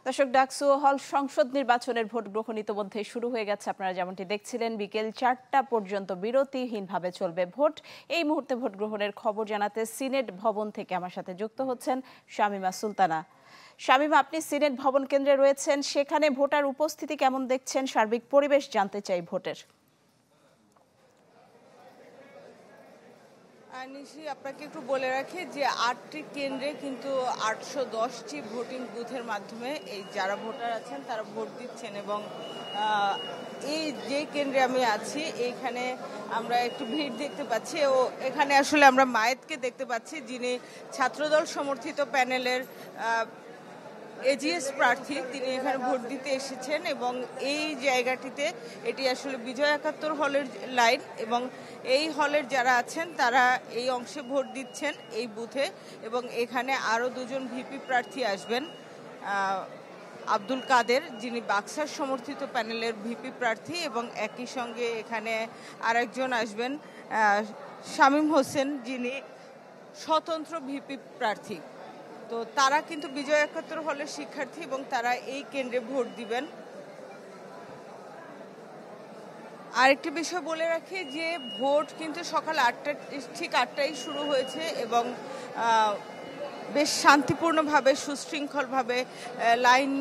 দর্শক, ডাকসু হল সংসদ নির্বাচনের ভোট গ্রহণ ইতিমধ্যে শুরু হয়ে গেছে। আপনারা যেমনটি দেখছিলেন, বিকেল 4টা পর্যন্ত বিরতিহীনভাবে চলবে ভোট। এই মুহূর্তে ভোট গ্রহণের খবর জানাতে সিনেট ভবন থেকে আমার সাথে যুক্ত হচ্ছেন শামীমা সুলতানা। শামীমা, আপনি সিনেট ভবন কেন্দ্রে রয়েছেন, সেখানে ভোটার উপস্থিতি কেমন দেখছেন? সার্বিক পরিবেশ জানতে চাই ভোটের। নিশি, আপনাকে একটু বলে রাখি যে 8টি কেন্দ্রে কিন্তু 810টি ভোটিং বুথের মাধ্যমে এই যারা ভোটার আছেন তারা ভোট দিচ্ছেন। এবং এই যে কেন্দ্রে আমি আছি এইখানে আমরা একটু ভিড় দেখতে পাচ্ছি ও এখানে আসলে আমরা মায়েতকে দেখতে পাচ্ছি, যিনি ছাত্রদল সমর্থিত প্যানেলের এজিএস প্রার্থী। তিনি এখানে ভোট দিতে এসেছেন এবং এই জায়গাটিতে এটি আসলে বিজয় 71 হলের লাইন এবং এই হলের যারা আছেন তারা এই অংশে ভোট দিচ্ছেন এই বুথে। এবং এখানে আরও দুজন ভিপি প্রার্থী আসবেন, আব্দুল কাদের যিনি বাক্সার সমর্থিত প্যানেলের ভিপি প্রার্থী এবং একই সঙ্গে এখানে আরেকজন আসবেন শামীম হোসেন যিনি স্বতন্ত্র ভিপি প্রার্থী। তো তারা কিন্তু বিজয় 71 হলের শিক্ষার্থী এবং তারা এই কেন্দ্রে ভোট দিবেন। আরেকটি বিষয় বলে রাখি যে ভোট কিন্তু সকাল 8টা ঠিক 8টায় শুরু হয়েছে এবং বেশ শান্তিপূর্ণভাবে সুশৃঙ্খলভাবে লাইন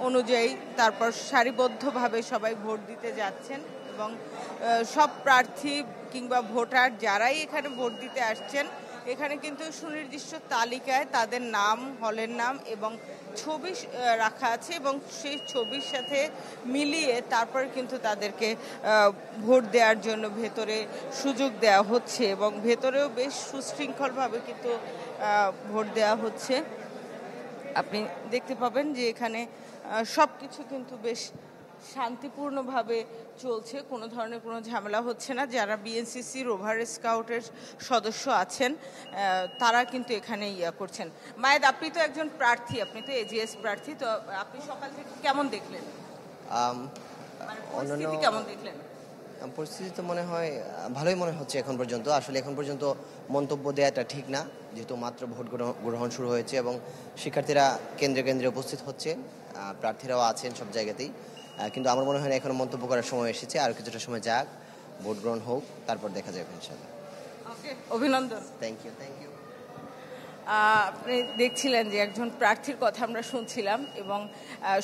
অনুযায়ী তারপর সারিবদ্ধভাবে সবাই ভোট দিতে যাচ্ছেন এবং সব প্রার্থী কিংবা ভোটার যারাই এখানে ভোট দিতে আসছেন এখানে কিন্তু সুনির্দিষ্ট তালিকায় তাদের নাম, হলের নাম এবং ছবি রাখা আছে এবং সেই ছবির সাথে মিলিয়ে তারপর কিন্তু তাদেরকে ভোট দেওয়ার জন্য ভেতরে সুযোগ দেওয়া হচ্ছে এবং ভেতরেও বেশ সুশৃঙ্খলভাবে কিন্তু ভোট দেওয়া হচ্ছে। আপনি দেখতে পাবেন যে এখানে সব কিছু কিন্তু বেশ শান্তিপূর্ণভাবে চলছে, কোনো ধরনের কোনো ঝামেলা হচ্ছে না। যারা বিএনসিসি রোভার স্কাউটের সদস্য আছেন তারা কিন্তু এখানে করছেন। মায়েদ, আপনি তো একজন প্রার্থী, আপনি তো এজিএস প্রার্থী, তো আপনি সকাল থেকে কেমন দেখলেন? পরিস্থিতি কেমন দেখলেন? পরিস্থিতি তো মনে হয় ভালোই মনে হচ্ছে এখন পর্যন্ত। আসলে এখন পর্যন্ত মন্তব্য দেওয়াটা ঠিক না, যেহেতু মাত্র ভোট গ্রহণ শুরু হয়েছে এবং শিক্ষার্থীরা কেন্দ্রে কেন্দ্রে উপস্থিত হচ্ছে, প্রার্থীরাও আছেন সব জায়গাতেই। কিন্তু আমার মনে হয় না এখনো মন্তব্য করার সময় এসেছে, আর কিছুটা সময় যাক, ভোট গ্রহণ হোক, তারপর দেখা যাবে ইনশাআল্লাহ। ওকে, অভিনন্দন। Thank you. আপনি দেখছিলেন যে একজন প্রার্থীর কথা আমরা শুনছিলাম এবং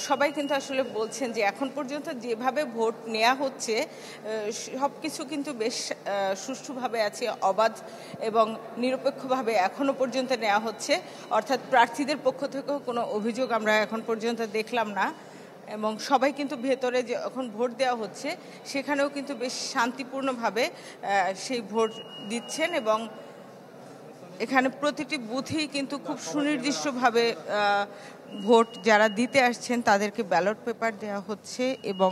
সবাই কিন্তু আসলে বলছেন যে এখন পর্যন্ত যেভাবে ভোট নেওয়া হচ্ছে সব কিছু কিন্তু বেশ সুষ্ঠুভাবে আছে, অবাধ এবং নিরপেক্ষভাবে এখনো পর্যন্ত নেওয়া হচ্ছে। অর্থাৎ প্রার্থীদের পক্ষ থেকেও কোনো অভিযোগ আমরা এখন পর্যন্ত দেখলাম না এবং সবাই কিন্তু ভেতরে যখন ভোট দেওয়া হচ্ছে সেখানেও কিন্তু বেশ শান্তিপূর্ণভাবে সেই ভোট দিচ্ছেন এবং এখানে প্রতিটি বুথেই কিন্তু খুব সুনির্দিষ্টভাবে ভোট যারা দিতে আসছেন তাদেরকে ব্যালট পেপার দেওয়া হচ্ছে এবং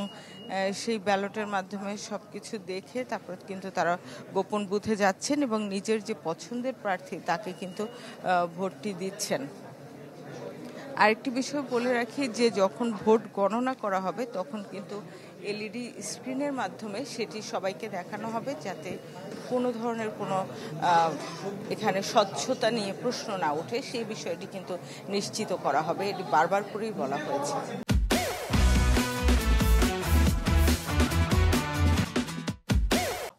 সেই ব্যালটের মাধ্যমে সব কিছু দেখে তারপর কিন্তু তারা গোপন বুথে যাচ্ছেন এবং নিজের যে পছন্দের প্রার্থী তাকে কিন্তু ভোটটি দিচ্ছেন। আরেকটি বিষয় বলে রাখি যে যখন ভোট গণনা করা হবে তখন কিন্তু এলইডি স্ক্রিনের মাধ্যমে সেটি সবাইকে দেখানো হবে, যাতে কোনো ধরনের কোনো এখানে স্বচ্ছতা নিয়ে প্রশ্ন না ওঠে, সেই বিষয়টি কিন্তু নিশ্চিত করা হবে। এটি বারবার করেই বলা হয়েছে।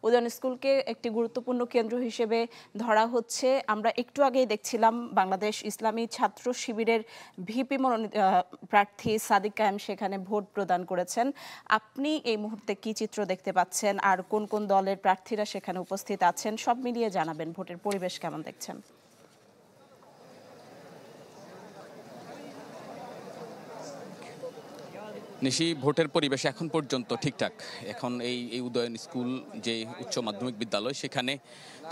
উদয়ন স্কুলকে একটি গুরুত্বপূর্ণ কেন্দ্র হিসেবে ধরা হচ্ছে। আমরা একটু আগেই দেখছিলাম বাংলাদেশ ইসলামী ছাত্র শিবিরের ভিপি মনোনীত প্রার্থী সাদিক কায়েম সেখানে ভোট প্রদান করেছেন। আপনি এই মুহূর্তে কি চিত্র দেখতে পাচ্ছেন আর কোন কোন দলের প্রার্থীরা সেখানে উপস্থিত আছেন, সব মিলিয়ে জানাবেন ভোটের পরিবেশ কেমন দেখছেন? নিশি, ভোটের পরিবেশ এখন পর্যন্ত ঠিকঠাক। এখন এই উদয়ন স্কুল যে উচ্চ মাধ্যমিক বিদ্যালয় সেখানে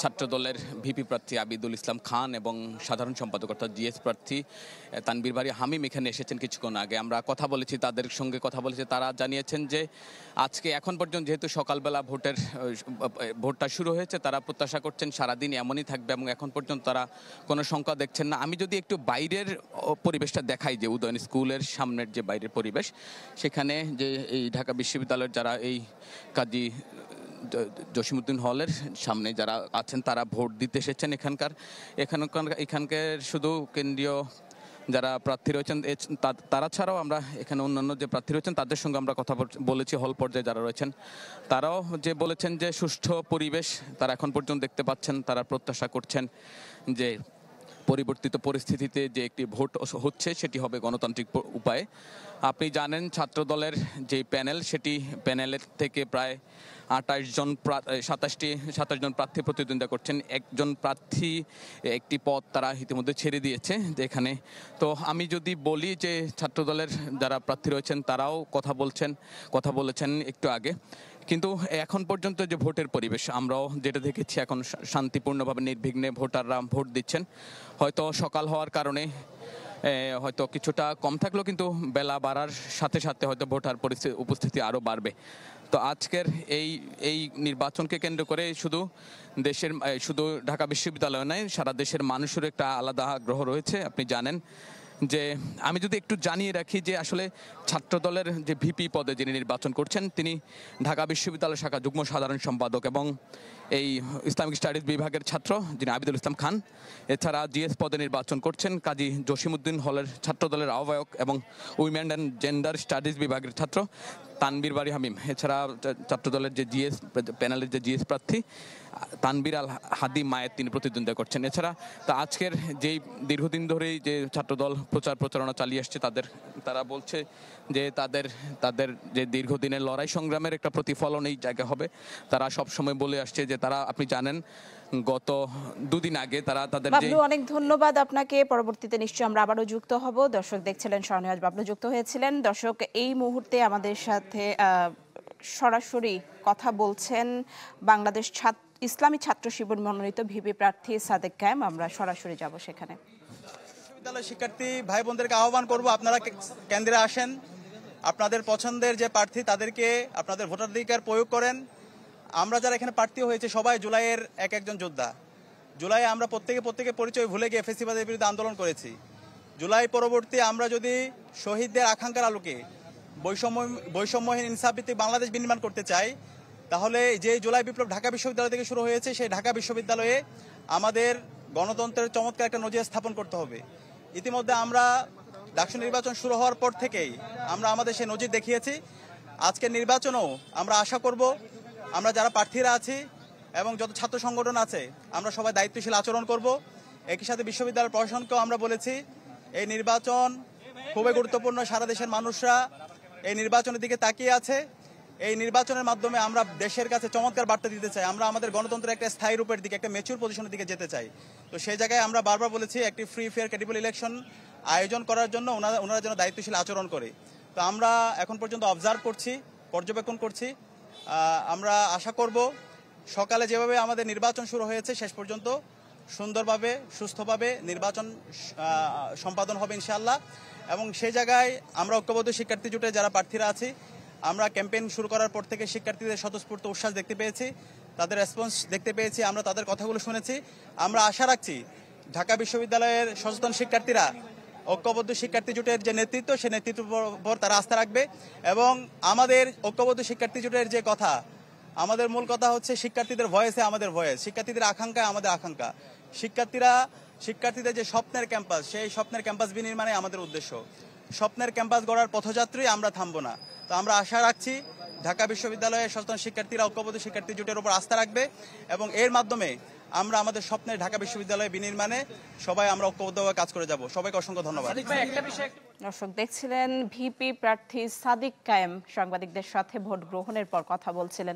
ছাত্রদলের ভিপি প্রার্থী আবিদুল ইসলাম খান এবং সাধারণ সম্পাদক অর্থাৎ জিএস প্রার্থী তানবীর বাড়ি হামিম এখানে এসেছেন কিছুক্ষণ আগে। আমরা কথা বলেছি, তাদের সঙ্গে কথা বলেছি, তারা জানিয়েছেন যে আজকে এখন পর্যন্ত যেহেতু সকালবেলা ভোটটা শুরু হয়েছে তারা প্রত্যাশা করছেন সারাদিন এমনই থাকবে এবং এখন পর্যন্ত তারা কোনো সংখ্যা দেখছেন না। আমি যদি একটু বাইরের পরিবেশটা দেখাই, যে উদয়ন স্কুলের সামনের যে বাইরের পরিবেশ, সেখানে যে এই ঢাকা বিশ্ববিদ্যালয়ের যারা এই কাজী জসিমউদ্দিন হলের সামনে যারা আছেন তারা ভোট দিতে এসেছেন এখানকার শুধু কেন্দ্রীয় যারা প্রার্থী রয়েছেন তারা ছাড়াও আমরা এখানে অন্যান্য যে প্রার্থী রয়েছেন তাদের সঙ্গে আমরা কথা বলেছি, হল পর্যায়ে যারা রয়েছেন তারাও যে বলেছেন যে সুষ্ঠু পরিবেশ তারা এখন পর্যন্ত দেখতে পাচ্ছেন। তারা প্রত্যাশা করছেন যে পরিবর্তিত পরিস্থিতিতে যে একটি ভোট হচ্ছে সেটি হবে গণতান্ত্রিক উপায়ে। আপনি জানেন ছাত্রদলের যে প্যানেল, সেটি প্যানেলের থেকে প্রায় 27 জন প্রার্থী প্রতিদ্বন্দ্বিতা করছেন। একজন প্রার্থী একটি পদ তারা ইতিমধ্যে ছেড়ে দিয়েছে যেখানে। তো আমি যদি বলি যে ছাত্রদলের যারা প্রার্থী রয়েছেন তারাও কথা বলেছেন একটু আগে, কিন্তু এখন পর্যন্ত যে ভোটের পরিবেশ আমরাও যেটা দেখেছি, এখন শান্তিপূর্ণভাবে নির্বিঘ্নে ভোটাররা ভোট দিচ্ছেন। হয়তো সকাল হওয়ার কারণে হয়তো কিছুটা কম থাকলেও কিন্তু বেলা বাড়ার সাথে সাথে হয়তো ভোটার উপস্থিতি আরও বাড়বে। তো আজকের এই নির্বাচনকে কেন্দ্র করে শুধু ঢাকা বিশ্ববিদ্যালয় নয়, সারা দেশের মানুষের একটা আলাদা আগ্রহ রয়েছে। আপনি জানেন যে আমি যদি একটু জানিয়ে রাখি যে আসলে ছাত্রদলের যে ভিপি পদে যিনি নির্বাচন করছেন তিনি ঢাকা বিশ্ববিদ্যালয় শাখা যুগ্ম সাধারণ সম্পাদক এবং এই ইসলামিক স্টাডিজ বিভাগের ছাত্র যিনি আবিদুল ইসলাম খান। এছাড়া জিএস পদে নির্বাচন করছেন কাজী জসিমউদ্দিন হলের ছাত্রদলের আহ্বায়ক এবং উইমেন অ্যান্ড জেন্ডার স্টাডিজ বিভাগের ছাত্র তানবীর বারী হামিম। এছাড়া ছাত্রদলের যে প্যানেলের যে জিএস প্রার্থী তানবীর আল হাদি মায়ের তিনি প্রতিদ্বন্দ্বিতা করছেন। এছাড়া তা আজকের যেই দীর্ঘদিন ধরেই যে ছাত্রদল প্রচারণা চালিয়ে আসছে তারা বলছে যে তাদের যে দীর্ঘদিনের লড়াই সংগ্রামের একটা প্রতিফলন এই জায়গা হবে। তারা সবসময় বলে আসছে যে তারা, আপনি জানেন গত দুদিন আগে তারা তাদের বাবলু, অনেক ধন্যবাদ আপনাকে। পরবর্তীতে নিশ্চয়ই আমরা আবারও যুক্ত হব। দর্শক দেখছিলেন শাহনেওয়াজ বাবলু যুক্ত হয়েছিলেন। দর্শক এই মুহূর্তে আমাদের সাথে সরাসরি কথা বলছেন বাংলাদেশ ইসলামী ছাত্র শিবির মনোনীত ভিপি প্রার্থী সাদেক কায়েম। আমরা সরাসরি যাব সেখানে। বিশ্ববিদ্যালয় শিক্ষার্থী ভাই বোনদেরকে আহ্বান করব, আপনারা কেন্দ্রে আসেন, আপনাদের পছন্দের যে প্রার্থী তাদেরকে আপনাদের ভোটাধিকার প্রয়োগ করেন। আমরা যারা এখানে প্রার্থী হয়েছে সবাই জুলাইয়ের একজন যোদ্ধা। জুলাই আমরা প্রত্যেকে পরিচয় ভুলে গিয়ে ফ্যাসিবাদের বিরুদ্ধে আন্দোলন করেছি। জুলাই পরবর্তী আমরা যদি শহীদদের আকাঙ্ক্ষার আলোকে বৈষম্যহীন ইনসাফভিত্তিক বাংলাদেশ বিনির্মাণ করতে চাই, তাহলে যে জুলাই বিপ্লব ঢাকা বিশ্ববিদ্যালয় থেকে শুরু হয়েছে সেই ঢাকা বিশ্ববিদ্যালয়ে আমাদের গণতন্ত্রের চমৎকার একটা নজির স্থাপন করতে হবে। ইতিমধ্যে আমরা ডাকসু নির্বাচন শুরু হওয়ার পর থেকেই আমরা আমাদের সেই নজির দেখিয়েছি। আজকের নির্বাচনেও আমরা আশা করব আমরা যারা প্রার্থীরা আছি এবং যত ছাত্র সংগঠন আছে আমরা সবাই দায়িত্বশীল আচরণ করব। একই সাথে বিশ্ববিদ্যালয় প্রশাসনকেও আমরা বলেছি এই নির্বাচন খুবই গুরুত্বপূর্ণ। সারা দেশের মানুষরা এই নির্বাচনের দিকে তাকিয়ে আছে। এই নির্বাচনের মাধ্যমে আমরা দেশের কাছে চমৎকার বার্তা দিতে চাই, আমরা আমাদের গণতন্ত্রের একটা স্থায়ী রূপের দিকে, একটা ম্যাচিউর পজিশনের দিকে যেতে চাই। তো সেই জায়গায় আমরা বারবার বলেছি একটি ফ্রি ফেয়ার ক্রেডিবল ইলেকশন আয়োজন করার জন্য ওনারা যেন দায়িত্বশীল আচরণ করে। তো আমরা এখন পর্যন্ত অবজার্ভ করছি, পর্যবেক্ষণ করছি। আমরা আশা করব সকালে যেভাবে আমাদের নির্বাচন শুরু হয়েছে শেষ পর্যন্ত সুন্দরভাবে সুস্থভাবে নির্বাচন সম্পাদন হবে ইনশাআল্লাহ। এবং সেই জায়গায় আমরা ঐক্যবদ্ধ শিক্ষার্থী জোটে যারা প্রার্থীরা আছি, আমরা ক্যাম্পেইন শুরু করার পর থেকে শিক্ষার্থীদের স্বতঃস্ফূর্ত উচ্ছ্বাস দেখতে পেয়েছি, তাদের রেসপন্স দেখতে পেয়েছি, আমরা তাদের কথাগুলো শুনেছি। আমরা আশা রাখছি ঢাকা বিশ্ববিদ্যালয়ের সচেতন শিক্ষার্থীরা ঐক্যবদ্ধ শিক্ষার্থী জোটের যে নেতৃত্ব, সেই নেতৃত্বের উপর তারা আস্থা রাখবে। এবং আমাদের ঐক্যবদ্ধ শিক্ষার্থী জোটের যে কথা, আমাদের মূল কথা হচ্ছে শিক্ষার্থীদের ভয়েসে আমাদের ভয়েস, শিক্ষার্থীদের আকাঙ্ক্ষায় আমাদের আকাঙ্ক্ষা। শিক্ষার্থীদের যে স্বপ্নের ক্যাম্পাস, সেই স্বপ্নের ক্যাম্পাস বিনির্মাণে আমাদের উদ্দেশ্য। স্বপ্নের ক্যাম্পাস গড়ার পথযাত্রী আমরা থামবো না। তো আমরা আশা রাখছি ঢাকা বিশ্ববিদ্যালয়ের সচেতন শিক্ষার্থীরা ঐক্যবদ্ধ শিক্ষার্থী জোটের উপর আস্থা রাখবে এবং এর মাধ্যমে আমরা আমাদের স্বপ্নের ঢাকা বিশ্ববিদ্যালয়ে বিনির্মাণে সবাই আমরা ঐক্যবদ্ধভাবে কাজ করে যাব। সবাইকে অসংখ্য ধন্যবাদ। দর্শক দেখছিলেন ভিপি প্রার্থী সাদিক কায়েম সাংবাদিকদের সাথে ভোট গ্রহণের পর কথা বলছিলেন।